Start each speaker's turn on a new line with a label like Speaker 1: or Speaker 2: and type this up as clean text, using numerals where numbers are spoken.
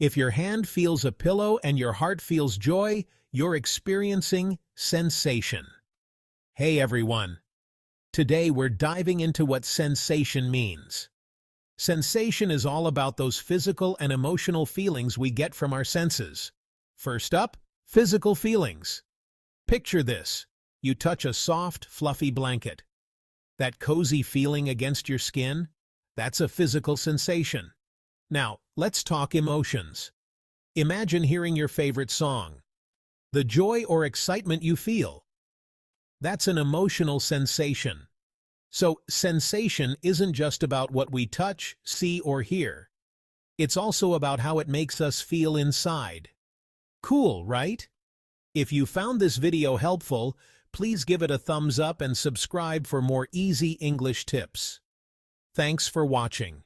Speaker 1: If your hand feels a pillow and your heart feels joy, you're experiencing sensation. Hey everyone! Today we're diving into what sensation means. Sensation is all about those physical and emotional feelings we get from our senses. First up, physical feelings. Picture this. You touch a soft, fluffy blanket. That cozy feeling against your skin? That's a physical sensation. Now, let's talk emotions. Imagine hearing your favorite song. The joy or excitement you feel. That's an emotional sensation. So, sensation isn't just about what we touch, see, or hear. It's also about how it makes us feel inside. Cool, right? If you found this video helpful, please give it a thumbs up and subscribe for more easy English tips. Thanks for watching.